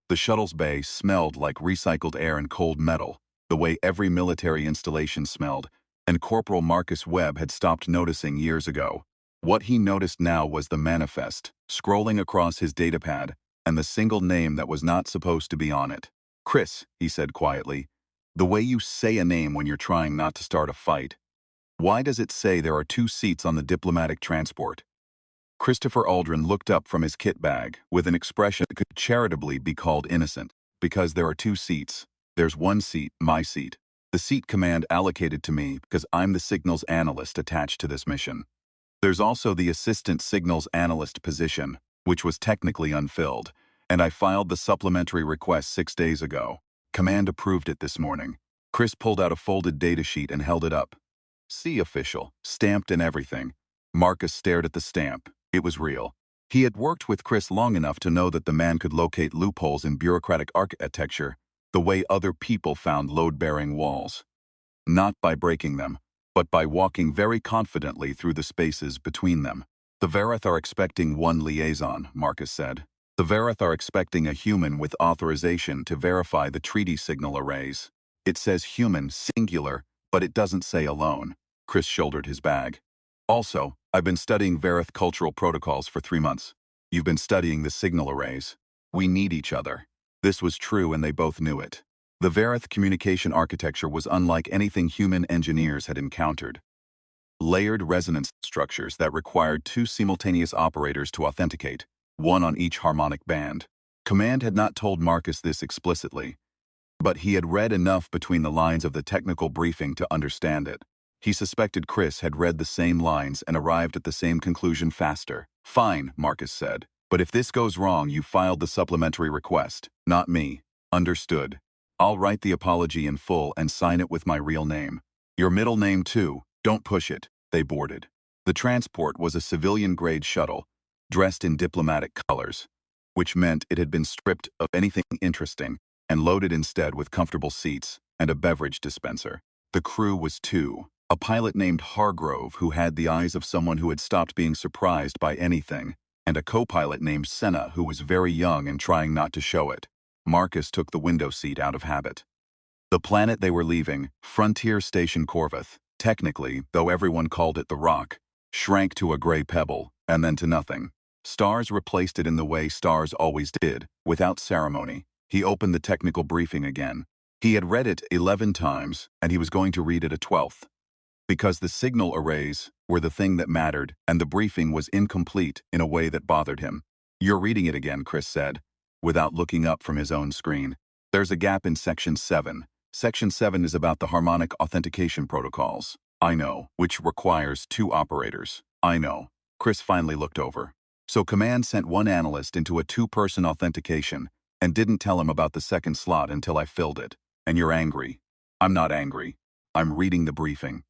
The shuttle's bay smelled like recycled air and cold metal, the way every military installation smelled, and Corporal Marcus Webb had stopped noticing years ago. What he noticed now was the manifest, scrolling across his datapad, and the single name that was not supposed to be on it. "Chris," he said quietly, "the way you say a name when you're trying not to start a fight. Why does it say there are 2 seats on the diplomatic transport?" Christopher Aldrin looked up from his kit bag with an expression that could charitably be called innocent. "Because there are 2 seats. There's 1 seat, my seat. The seat command allocated to me because I'm the signals analyst attached to this mission. There's also the assistant signals analyst position, which was technically unfilled, and I filed the supplementary request 6 days ago. Command approved it this morning." Chris pulled out a folded datasheet and held it up. "See, official, stamped and everything." Marcus stared at the stamp. It was real. He had worked with Chris long enough to know that the man could locate loopholes in bureaucratic architecture the way other people found load-bearing walls. Not by breaking them, but by walking very confidently through the spaces between them. "The Verith are expecting 1 liaison," Marcus said. "The Verith are expecting a human with authorization to verify the treaty signal arrays. It says human, singular, but it doesn't say alone." Chris shouldered his bag. "Also, I've been studying Verith cultural protocols for 3 months. You've been studying the signal arrays. We need each other." This was true and they both knew it. The Verith communication architecture was unlike anything human engineers had encountered. Layered resonance structures that required 2 simultaneous operators to authenticate, 1 on each harmonic band. Command had not told Marcus this explicitly, but he had read enough between the lines of the technical briefing to understand it. He suspected Chris had read the same lines and arrived at the same conclusion faster. "Fine," Marcus said. "But if this goes wrong, you filed the supplementary request, not me. Understood. I'll write the apology in full and sign it with my real name. Your middle name too. Don't push it." They boarded. The transport was a civilian-grade shuttle, dressed in diplomatic colors, which meant it had been stripped of anything interesting and loaded instead with comfortable seats and a beverage dispenser. The crew was 2. A pilot named Hargrove, who had the eyes of someone who had stopped being surprised by anything, and a co-pilot named Senna, who was very young and trying not to show it. Marcus took the window seat out of habit. The planet they were leaving, Frontier Station Corvith, technically, though everyone called it the Rock, shrank to a gray pebble, and then to nothing. Stars replaced it in the way stars always did, without ceremony. He opened the technical briefing again. He had read it 11 times, and he was going to read it a 12th. Because the signal arrays were the thing that mattered, and the briefing was incomplete in a way that bothered him. "You're reading it again," Chris said, without looking up from his own screen. "There's a gap in Section 7. Section 7 is about the harmonic authentication protocols." "I know, which requires 2 operators." "I know." Chris finally looked over. "So Command sent 1 analyst into a 2-person authentication and didn't tell him about the 2nd slot until I filled it. And you're angry." "I'm not angry. I'm reading the briefing."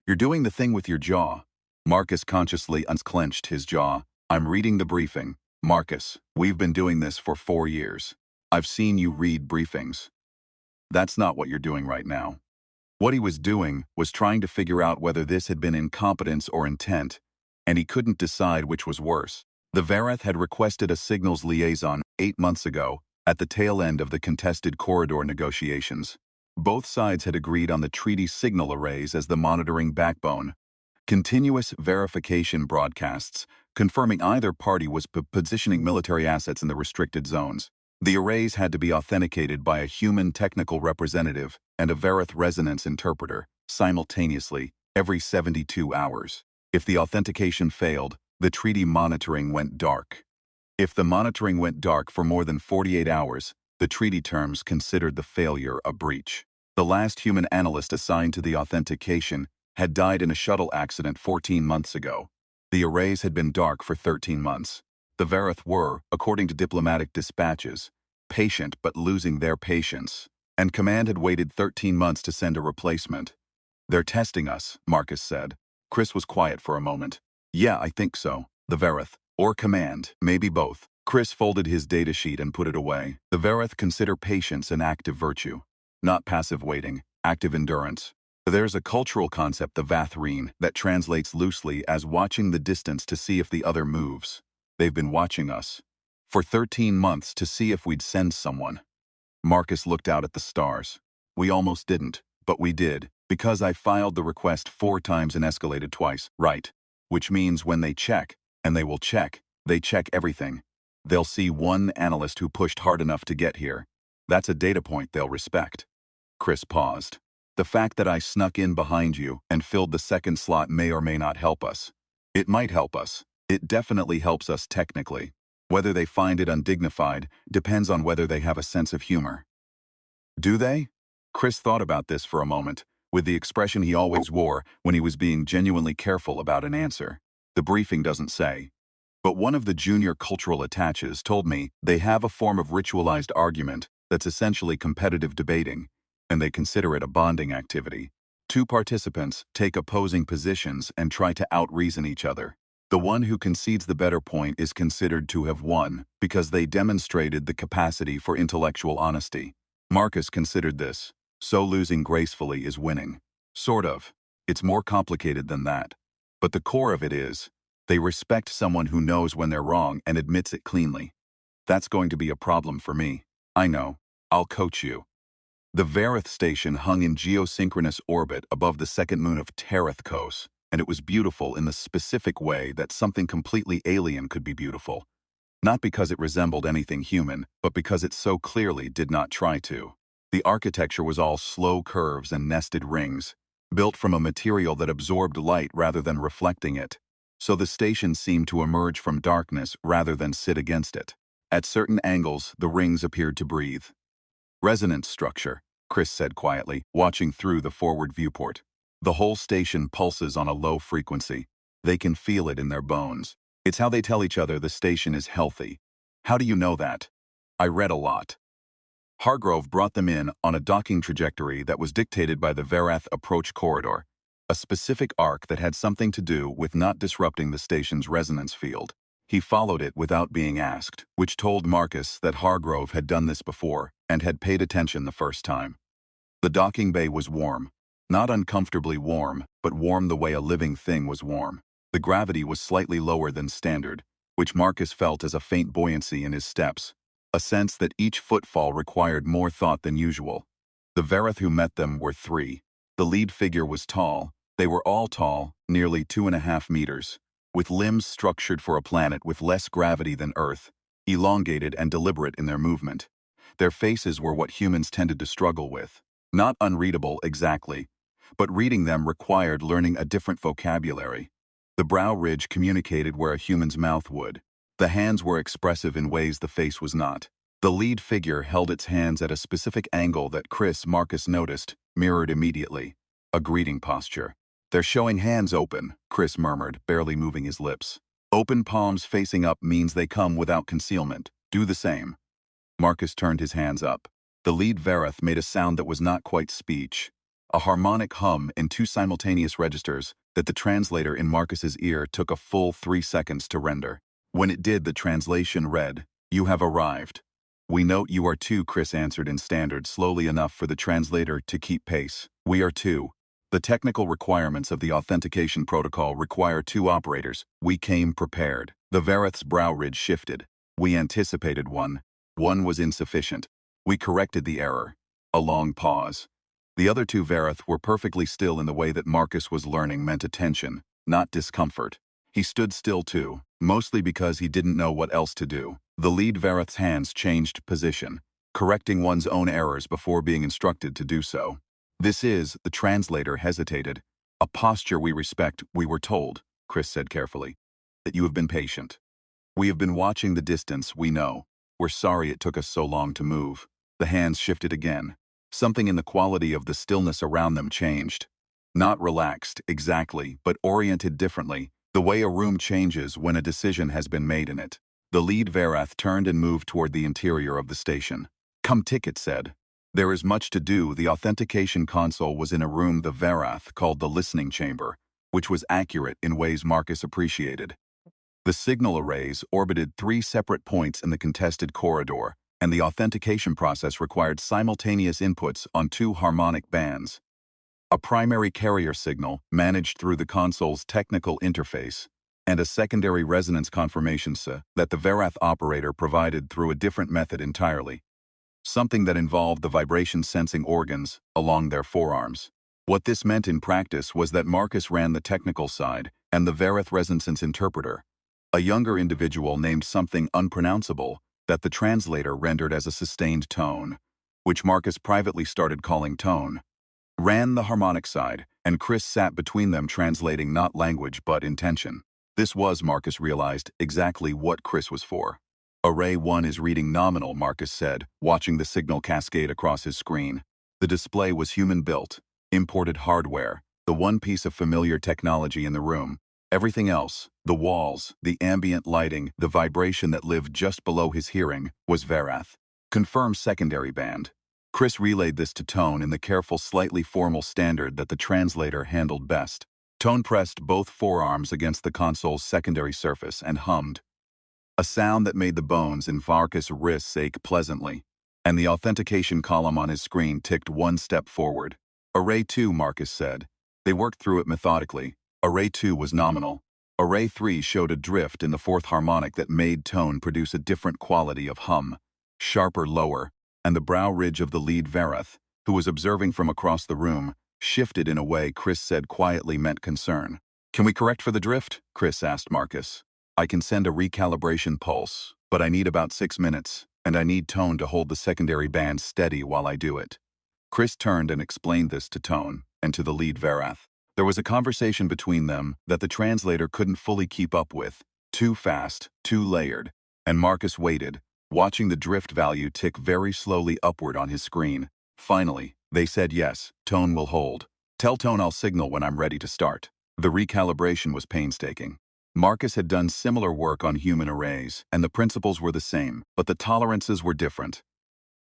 "You're doing the thing with your jaw." Marcus consciously unclenched his jaw. "I'm reading the briefing. Marcus, we've been doing this for 4 years. I've seen you read briefings. That's not what you're doing right now." What he was doing was trying to figure out whether this had been incompetence or intent, and he couldn't decide which was worse. The Verith had requested a signals liaison 8 months ago, at the tail end of the contested corridor negotiations. Both sides had agreed on the treaty signal arrays as the monitoring backbone. Continuous verification broadcasts, confirming either party was positioning military assets in the restricted zones. The arrays had to be authenticated by a human technical representative and a Verith resonance interpreter, simultaneously, every 72 hours. If the authentication failed, the treaty monitoring went dark. If the monitoring went dark for more than 48 hours, the treaty terms considered the failure a breach. The last human analyst assigned to the authentication had died in a shuttle accident 14 months ago. The arrays had been dark for 13 months. The Verith were, according to diplomatic dispatches, patient but losing their patience, and Command had waited 13 months to send a replacement. "They're testing us," Marcus said. Chris was quiet for a moment. "Yeah, I think so. The Verith. Or Command, maybe both." Chris folded his datasheet and put it away. "The Verith consider patience an active virtue. Not passive waiting, active endurance. There's a cultural concept, the Vathreen, that translates loosely as watching the distance to see if the other moves. They've been watching us. For 13 months to see if we'd send someone. Marcus looked out at the stars. We almost didn't, but we did, because I filed the request 4 times and escalated twice, right? Which means when they check, and they will check, they check everything. They'll see one analyst who pushed hard enough to get here. That's a data point they'll respect. Chris paused. The fact that I snuck in behind you and filled the second slot may or may not help us. It might help us. It definitely helps us technically. Whether they find it undignified depends on whether they have a sense of humor. Do they? Chris thought about this for a moment, with the expression he always wore when he was being genuinely careful about an answer. The briefing doesn't say. But one of the junior cultural attaches told me they have a form of ritualized argument that's essentially competitive debating, and they consider it a bonding activity. 2 participants take opposing positions and try to out-reason each other. The one who concedes the better point is considered to have won because they demonstrated the capacity for intellectual honesty. Marcus considered this, so losing gracefully is winning. Sort of. It's more complicated than that. But the core of it is, they respect someone who knows when they're wrong and admits it cleanly. That's going to be a problem for me. I know. I'll coach you. The Vareth station hung in geosynchronous orbit above the second moon of Terethkos, and it was beautiful in the specific way that something completely alien could be beautiful. Not because it resembled anything human, but because it so clearly did not try to. The architecture was all slow curves and nested rings, built from a material that absorbed light rather than reflecting it. So the station seemed to emerge from darkness rather than sit against it. At certain angles, the rings appeared to breathe. Resonance structure, Chris said quietly, watching through the forward viewport. The whole station pulses on a low frequency. They can feel it in their bones. It's how they tell each other the station is healthy. How do you know that? I read a lot. Hargrove brought them in on a docking trajectory that was dictated by the Verath approach corridor, a specific arc that had something to do with not disrupting the station's resonance field. He followed it without being asked, which told Marcus that Hargrove had done this before and had paid attention the first time. The docking bay was warm. Not uncomfortably warm, but warm the way a living thing was warm. The gravity was slightly lower than standard, which Marcus felt as a faint buoyancy in his steps, a sense that each footfall required more thought than usual. The Vareth who met them were 3. The lead figure was tall. They were all tall, nearly 2.5 meters, with limbs structured for a planet with less gravity than Earth, elongated and deliberate in their movement. Their faces were what humans tended to struggle with. Not unreadable exactly, but reading them required learning a different vocabulary. The brow ridge communicated where a human's mouth would. The hands were expressive in ways the face was not. The lead figure held its hands at a specific angle that Marcus noticed, mirrored immediately. A greeting posture. They're showing hands open, Chris murmured, barely moving his lips. Open palms facing up means they come without concealment. Do the same. Marcus turned his hands up. The lead Vareth made a sound that was not quite speech. A harmonic hum in 2 simultaneous registers that the translator in Marcus's ear took a full 3 seconds to render. When it did, the translation read, "You have arrived." "We note you are 2, Chris answered in standard slowly enough for the translator to keep pace. "We are 2. The technical requirements of the authentication protocol require 2 operators. We came prepared." The Vareth's brow ridge shifted. "We anticipated 1. 1 was insufficient. We corrected the error." A long pause. The other 2 Vareth were perfectly still in the way that Marcus was learning meant attention, not discomfort. He stood still too, mostly because he didn't know what else to do. The lead Vareth's hands changed position, correcting one's own errors before being instructed to do so. "This is," the translator hesitated, "a posture we respect. We were told," Chris said carefully, "that you have been patient. We have been watching the distance, we know. We're sorry it took us so long to move." The hands shifted again. Something in the quality of the stillness around them changed. Not relaxed, exactly, but oriented differently, the way a room changes when a decision has been made in it. The lead Vareth turned and moved toward the interior of the station. "Come ticket," said. There is much to do. The authentication console was in a room the Vareth called the listening chamber, which was accurate in ways Marcus appreciated. The signal arrays orbited 3 separate points in the contested corridor, and the authentication process required simultaneous inputs on 2 harmonic bands. A primary carrier signal, managed through the console's technical interface, and a secondary resonance confirmation that the Verath operator provided through a different method entirely, something that involved the vibration-sensing organs along their forearms. What this meant in practice was that Marcus ran the technical side and the Verath resonance interpreter, a younger individual named something unpronounceable that the translator rendered as a sustained tone, which Marcus privately started calling tone, ran the harmonic side, and Chris sat between them translating not language but intention. This was, Marcus realized, exactly what Chris was for. Array 1 is reading nominal, Marcus said, watching the signal cascade across his screen. The display was human-built, imported hardware, the one piece of familiar technology in the room. Everything else, the walls, the ambient lighting, the vibration that lived just below his hearing, was Verath. Confirm secondary band. Chris relayed this to Tone in the careful, slightly formal standard that the translator handled best. Tone pressed both forearms against the console's secondary surface and hummed, a sound that made the bones in Marcus' wrists ache pleasantly, and the authentication column on his screen ticked one step forward. Array 2, Marcus said. They worked through it methodically. Array 2 was nominal. Array 3 showed a drift in the fourth harmonic that made Tone produce a different quality of hum, sharper lower, and the brow ridge of the lead Verath, who was observing from across the room, shifted in a way Chris said quietly meant concern. Can we correct for the drift? Chris asked Marcus. I can send a recalibration pulse, but I need about 6 minutes, and I need Tone to hold the secondary band steady while I do it. Chris turned and explained this to Tone and to the lead Verath. There was a conversation between them that the translator couldn't fully keep up with, too fast, too layered, and Marcus waited, watching the drift value tick very slowly upward on his screen. Finally, they said yes, Tone will hold. Tell Tone I'll signal when I'm ready to start. The recalibration was painstaking. Marcus had done similar work on human arrays, and the principles were the same, but the tolerances were different.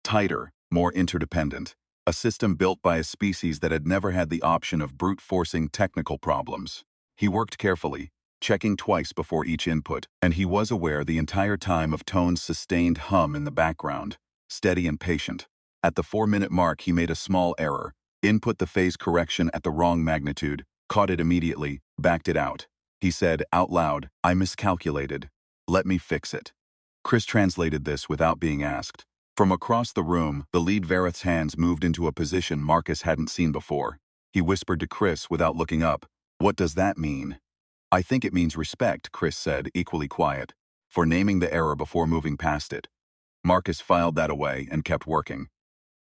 Tighter, more interdependent. A system built by a species that had never had the option of brute-forcing technical problems. He worked carefully, checking twice before each input, and he was aware the entire time of Tone's sustained hum in the background, steady and patient. At the 4-minute mark he made a small error, input the phase correction at the wrong magnitude, caught it immediately, backed it out. He said, out loud, I miscalculated. Let me fix it. Chris translated this without being asked. From across the room, the lead Verath's hands moved into a position Marcus hadn't seen before. He whispered to Chris without looking up, what does that mean? I think it means respect, Chris said, equally quiet, for naming the error before moving past it. Marcus filed that away and kept working.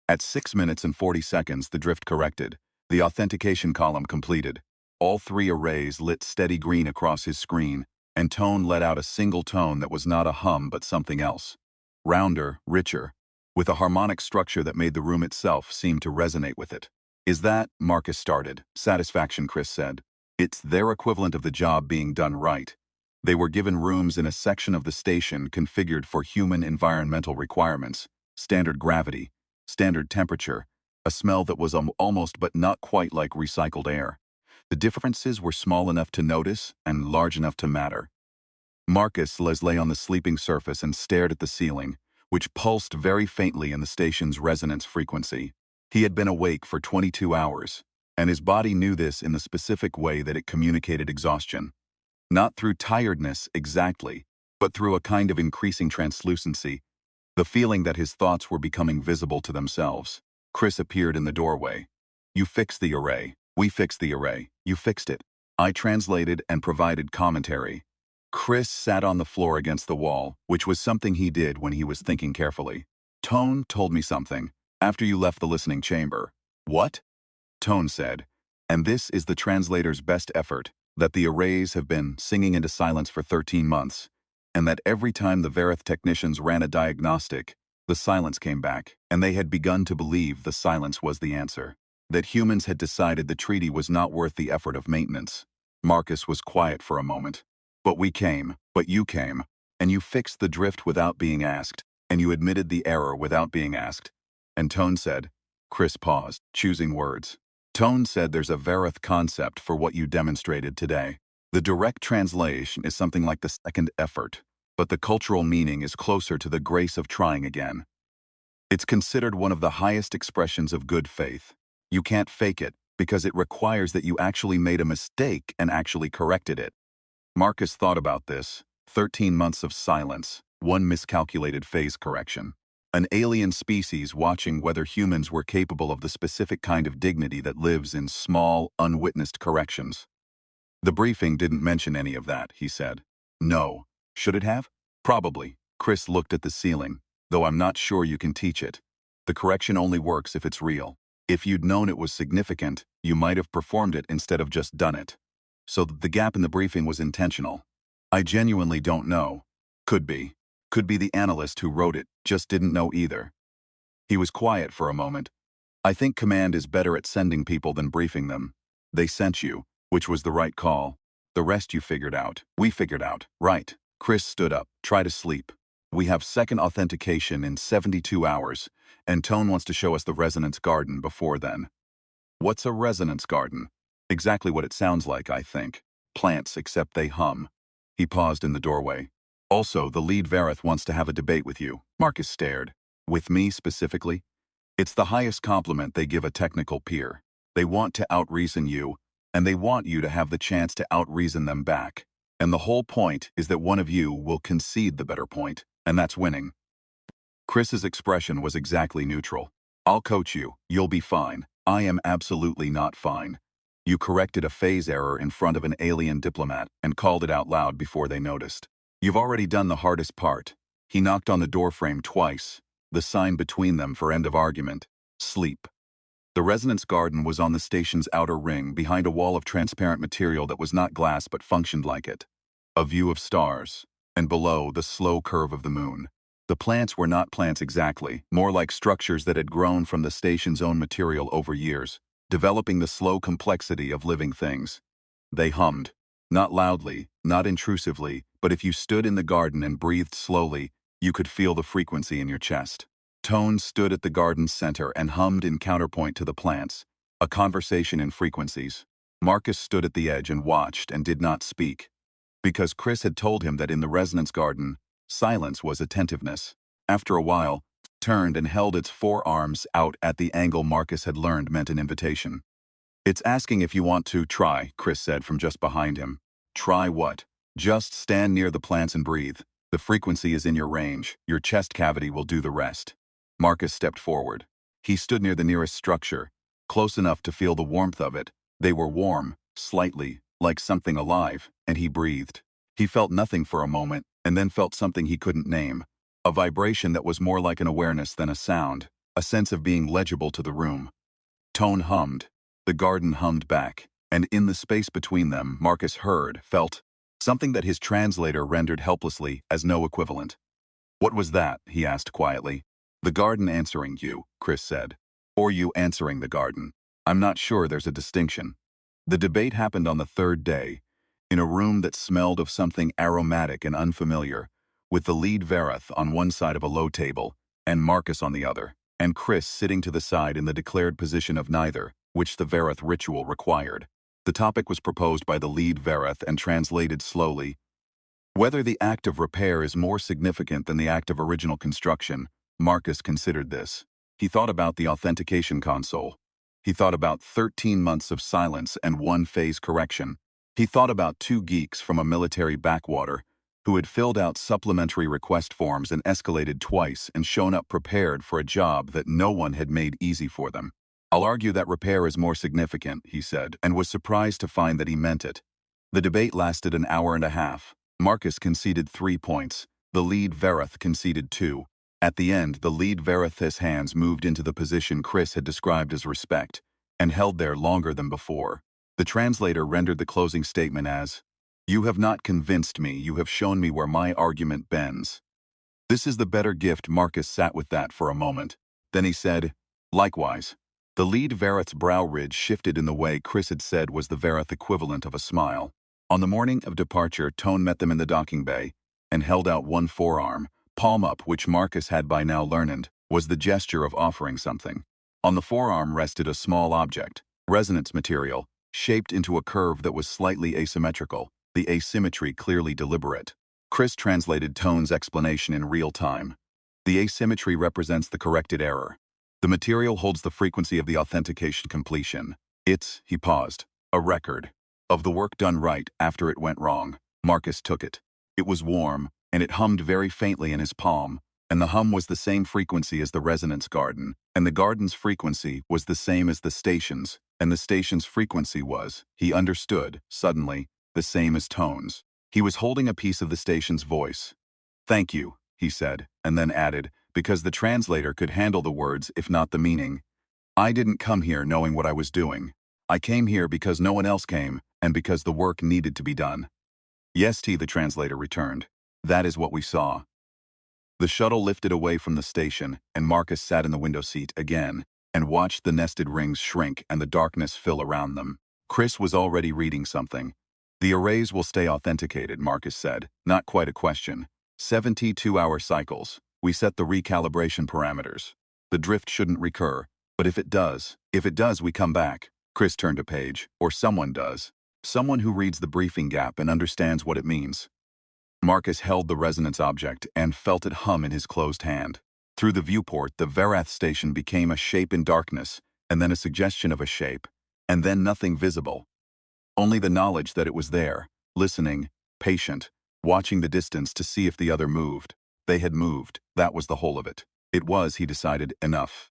At 6 minutes and 40 seconds, the drift corrected. The authentication column completed. All 3 arrays lit steady green across his screen, and Tone let out a single tone that was not a hum but something else. Rounder, richer, with a harmonic structure that made the room itself seem to resonate with it. Is that, Marcus started. Satisfaction, Chris said. It's their equivalent of the job being done right. They were given rooms in a section of the station configured for human environmental requirements, standard gravity, standard temperature, a smell that was almost but not quite like recycled air. The differences were small enough to notice and large enough to matter. Marcus lay on the sleeping surface and stared at the ceiling, which pulsed very faintly in the station's resonance frequency. He had been awake for 22 hours, and his body knew this in the specific way that it communicated exhaustion. Not through tiredness exactly, but through a kind of increasing translucency, the feeling that his thoughts were becoming visible to themselves. Chris appeared in the doorway. You fixed the array. We fixed the array. You fixed it. I translated and provided commentary. Chris sat on the floor against the wall, which was something he did when he was thinking carefully. Tone told me something, after you left the listening chamber. What? Tone said, and this is the translator's best effort, that the arrays have been singing into silence for 13 months, and that every time the Verath technicians ran a diagnostic, the silence came back, and they had begun to believe the silence was the answer. That humans had decided the treaty was not worth the effort of maintenance. Marcus was quiet for a moment. But we came, but you came, and you fixed the drift without being asked, and you admitted the error without being asked. And Tone said, Chris paused, choosing words. Tone said there's a Verath concept for what you demonstrated today. The direct translation is something like the second effort, but the cultural meaning is closer to the grace of trying again. It's considered one of the highest expressions of good faith. You can't fake it, because it requires that you actually made a mistake and actually corrected it. Marcus thought about this. 13 months of silence, one miscalculated phase correction. An alien species watching whether humans were capable of the specific kind of dignity that lives in small, unwitnessed corrections. The briefing didn't mention any of that, he said. No. Should it have? Probably. Chris looked at the ceiling, though I'm not sure you can teach it. The correction only works if it's real. If you'd known it was significant, you might have performed it instead of just done it. So the gap in the briefing was intentional. I genuinely don't know. Could be. Could be the analyst who wrote it just didn't know either. He was quiet for a moment. I think command is better at sending people than briefing them. They sent you, which was the right call. The rest you figured out. We figured out. Right. Chris stood up. Try to sleep. We have second authentication in 72 hours, and Tone wants to show us the resonance garden before then. What's a resonance garden? Exactly what it sounds like, I think. Plants, except they hum. He paused in the doorway. Also, the lead Vareth wants to have a debate with you. Marcus stared. With me specifically? It's the highest compliment they give a technical peer. They want to out-reason you, and they want you to have the chance to out-reason them back. And the whole point is that one of you will concede the better point, and that's winning. Chris's expression was exactly neutral. I'll coach you. You'll be fine. I am absolutely not fine. You corrected a phase error in front of an alien diplomat and called it out loud before they noticed. You've already done the hardest part. He knocked on the doorframe twice, the sign between them for end of argument. Sleep. The resonance garden was on the station's outer ring behind a wall of transparent material that was not glass but functioned like it. A view of stars, and below the slow curve of the moon. The plants were not plants exactly, more like structures that had grown from the station's own material over years, developing the slow complexity of living things. They hummed. Not loudly, not intrusively, but if you stood in the garden and breathed slowly, you could feel the frequency in your chest. Tone stood at the garden's center and hummed in counterpoint to the plants, a conversation in frequencies. Marcus stood at the edge and watched and did not speak. Because Chris had told him that in the resonance garden, silence was attentiveness. After a while, turned and held its forearms out at the angle Marcus had learned meant an invitation. It's asking if you want to try, Chris said from just behind him. Try what? Just stand near the plants and breathe. The frequency is in your range. Your chest cavity will do the rest. Marcus stepped forward. He stood near the nearest structure, close enough to feel the warmth of it. They were warm, slightly, like something alive, and he breathed. He felt nothing for a moment, and then felt something he couldn't name. A vibration that was more like an awareness than a sound, a sense of being legible to the room. Tone hummed. The garden hummed back, and in the space between them, Marcus heard, felt, something that his translator rendered helplessly as no equivalent. What was that? He asked quietly. The garden answering you, Chris said. Or you answering the garden. I'm not sure there's a distinction. The debate happened on the third day, in a room that smelled of something aromatic and unfamiliar, with the lead Vareth on one side of a low table, and Marcus on the other, and Chris sitting to the side in the declared position of neither, which the Vareth ritual required. The topic was proposed by the lead Vareth and translated slowly. Whether the act of repair is more significant than the act of original construction, Marcus considered this. He thought about the authentication console. He thought about 13 months of silence and one phase correction. He thought about two geeks from a military backwater who had filled out supplementary request forms and escalated twice and shown up prepared for a job that no one had made easy for them. I'll argue that repair is more significant, he said, and was surprised to find that he meant it. The debate lasted an hour and a half. Marcus conceded 3 points. The lead Vareth conceded 2. At the end, the lead Vareth's hands moved into the position Chris had described as respect, and held there longer than before. The translator rendered the closing statement as, "You have not convinced me, you have shown me where my argument bends." This is the better gift. Marcus sat with that for a moment. Then he said, likewise. The lead Vareth's brow ridge shifted in the way Chris had said was the Vareth equivalent of a smile. On the morning of departure, Tone met them in the docking bay, and held out one forearm, palm up, which Marcus had by now learned, was the gesture of offering something. On the forearm rested a small object, resonance material, shaped into a curve that was slightly asymmetrical, the asymmetry clearly deliberate. Chris translated Tone's explanation in real time. The asymmetry represents the corrected error. The material holds the frequency of the authentication completion. It's, he paused, a record of the work done right after it went wrong. Marcus took it. It was warm, and it hummed very faintly in his palm, and the hum was the same frequency as the resonance garden, and the garden's frequency was the same as the station's, and the station's frequency was, he understood, suddenly, the same as tones. He was holding a piece of the station's voice. "Thank you," he said, and then added, because the translator could handle the words if not the meaning. "I didn't come here knowing what I was doing. I came here because no one else came, and because the work needed to be done." "Yes, T," the translator returned. "That is what we saw." The shuttle lifted away from the station, and Marcus sat in the window seat again and watched the nested rings shrink and the darkness fill around them. Chris was already reading something. "The arrays will stay authenticated," Marcus said. "Not quite a question. 72-hour cycles. We set the recalibration parameters. The drift shouldn't recur, but if it does, we come back." Chris turned a page. "Or someone does. Someone who reads the briefing gap and understands what it means." Marcus held the resonance object and felt it hum in his closed hand. Through the viewport, the Verath station became a shape in darkness, and then a suggestion of a shape, and then nothing visible. Only the knowledge that it was there, listening, patient, watching the distance to see if the other moved. They had moved. That was the whole of it. It was, he decided, enough.